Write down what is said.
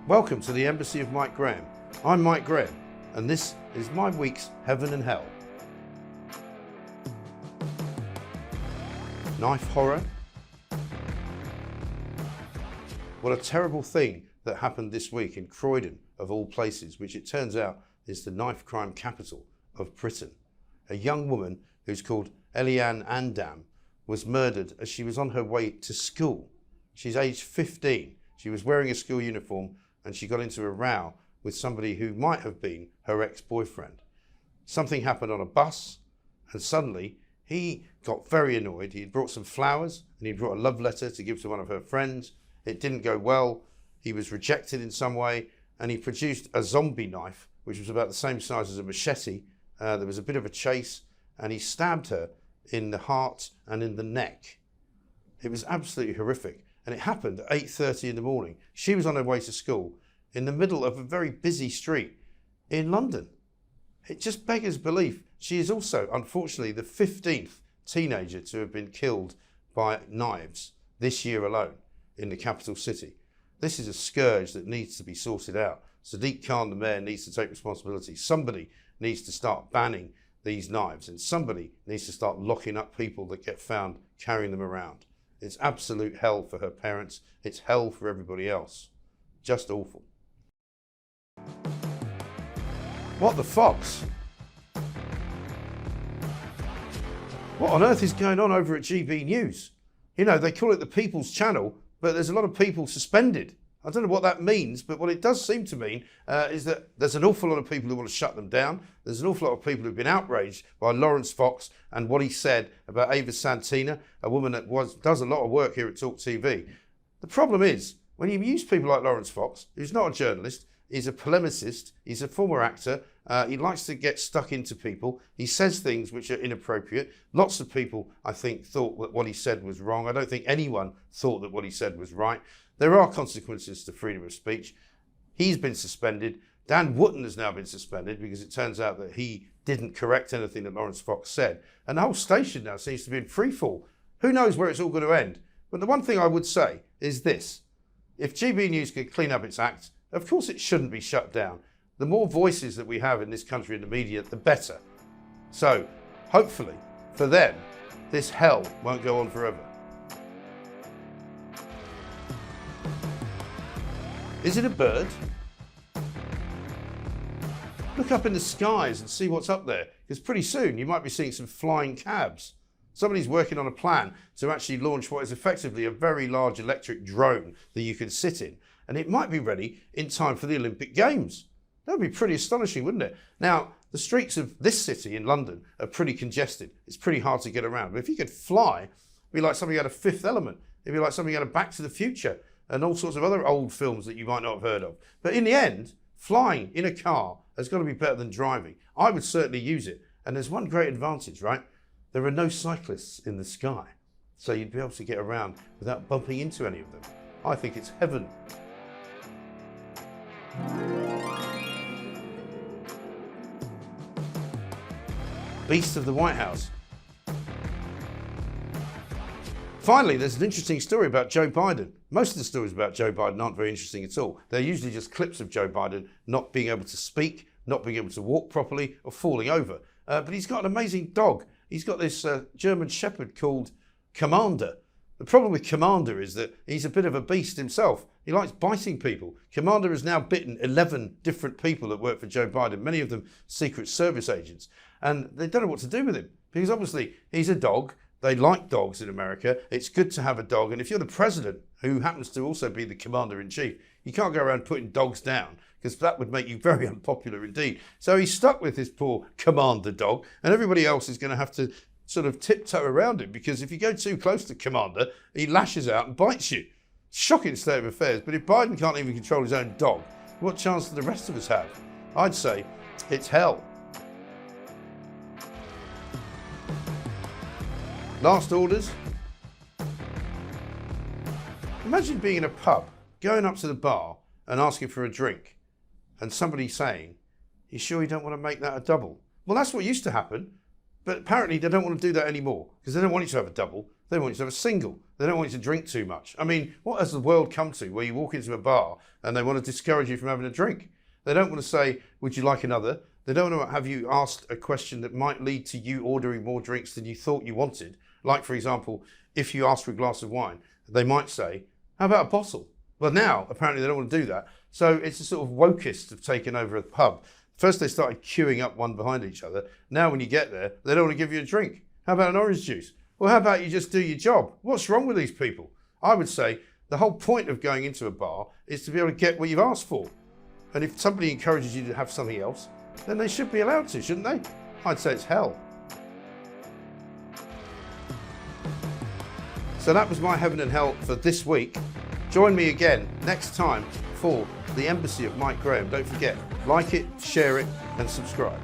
Welcome to the Embassy of Mike Graham. I'm Mike Graham, and this is my week's Heaven and Hell. Knife horror. What a terrible thing that happened this week in Croydon, of all places, which it turns out is the knife crime capital of Britain. A young woman who's called Eliane Andam was murdered as she was on her way to school. She's aged 15. She was wearing a school uniform and she got into a row with somebody who might have been her ex-boyfriend. Something happened on a bus and suddenly he got very annoyed. He brought some flowers and he brought a love letter to give to one of her friends. It didn't go well. He was rejected in some way and he produced a zombie knife, which was about the same size as a machete. There was a bit of a chase and he stabbed her in the heart and in the neck. It was absolutely horrific. And it happened at 8:30 in the morning. She was on her way to school in the middle of a very busy street in London. It just beggars belief. She is also, unfortunately, the 15th teenager to have been killed by knives this year alone in the capital city. This is a scourge that needs to be sorted out. Sadiq Khan, the mayor, needs to take responsibility. Somebody needs to start banning these knives and somebody needs to start locking up people that get found carrying them around. It's absolute hell for her parents. It's hell for everybody else. Just awful. What the fox? What on earth is going on over at GB News? You know, they call it the People's Channel, but there's a lot of people suspended. I don't know what that means, but what it does seem to mean is that there's an awful lot of people who want to shut them down. There's an awful lot of people who've been outraged by Laurence Fox and what he said about Ava Santina, a woman that does a lot of work here at TalkTV. The problem is, when you use people like Laurence Fox, who's not a journalist, he's a polemicist, he's a former actor, he likes to get stuck into people, he says things which are inappropriate. Lots of people, I think, thought that what he said was wrong. I don't think anyone thought that what he said was right. There are consequences to freedom of speech. He's been suspended. Dan Wootton has now been suspended because it turns out that he didn't correct anything that Laurence Fox said. And the whole station now seems to be in freefall. Who knows where it's all going to end? But the one thing I would say is this. If GB News could clean up its act, of course it shouldn't be shut down. The more voices that we have in this country in the media, the better. So, hopefully, for them, this hell won't go on forever. Is it a bird? Look up in the skies and see what's up there, because pretty soon you might be seeing some flying cabs. Somebody's working on a plan to actually launch what is effectively a very large electric drone that you can sit in, and it might be ready in time for the Olympic Games. That would be pretty astonishing, wouldn't it? Now, the streets of this city in London are pretty congested. It's pretty hard to get around. But if you could fly, it'd be like something out of Fifth Element. It'd be like something out of Back to the Future and all sorts of other old films that you might not have heard of. But in the end, flying in a car has got to be better than driving. I would certainly use it. And there's one great advantage, right? There are no cyclists in the sky. So you'd be able to get around without bumping into any of them. I think it's heaven. Beast of the White House. Finally, there's an interesting story about Joe Biden. Most of the stories about Joe Biden aren't very interesting at all. They're usually just clips of Joe Biden not being able to speak, not being able to walk properly, or falling over. But he's got an amazing dog. He's got this German Shepherd called Commander. The problem with Commander is that he's a bit of a beast himself. He likes biting people. Commander has now bitten 11 different people that work for Joe Biden, many of them Secret Service agents. And they don't know what to do with him because obviously he's a dog. They like dogs in America. It's good to have a dog. And if you're the president, who happens to also be the commander-in-chief, you can't go around putting dogs down because that would make you very unpopular indeed. So he's stuck with his poor commander dog and everybody else is going to have to sort of tiptoe around him because if you go too close to Commander, he lashes out and bites you. Shocking state of affairs. But if Biden can't even control his own dog, what chance do the rest of us have? I'd say it's hell. Last orders. Imagine being in a pub, going up to the bar and asking for a drink and somebody saying, "You sure you don't want to make that a double?" Well, that's what used to happen, but apparently they don't want to do that anymore because they don't want you to have a double. They want you to have a single. They don't want you to drink too much. I mean, what has the world come to where you walk into a bar and they want to discourage you from having a drink? They don't want to say, would you like another? They don't want to have you asked a question that might lead to you ordering more drinks than you thought you wanted. Like, for example, if you ask for a glass of wine, they might say, how about a bottle? Well, now, apparently they don't want to do that. So it's a sort of wokists have taken over a pub. First they started queuing up one behind each other. Now when you get there, they don't want to give you a drink. How about an orange juice? Well, how about you just do your job? What's wrong with these people? I would say the whole point of going into a bar is to be able to get what you've asked for. And if somebody encourages you to have something else, then they should be allowed to, shouldn't they? I'd say it's hell. So that was my heaven and hell for this week. Join me again next time for The Embassy of Mike Graham. Don't forget, like it, share it, and subscribe.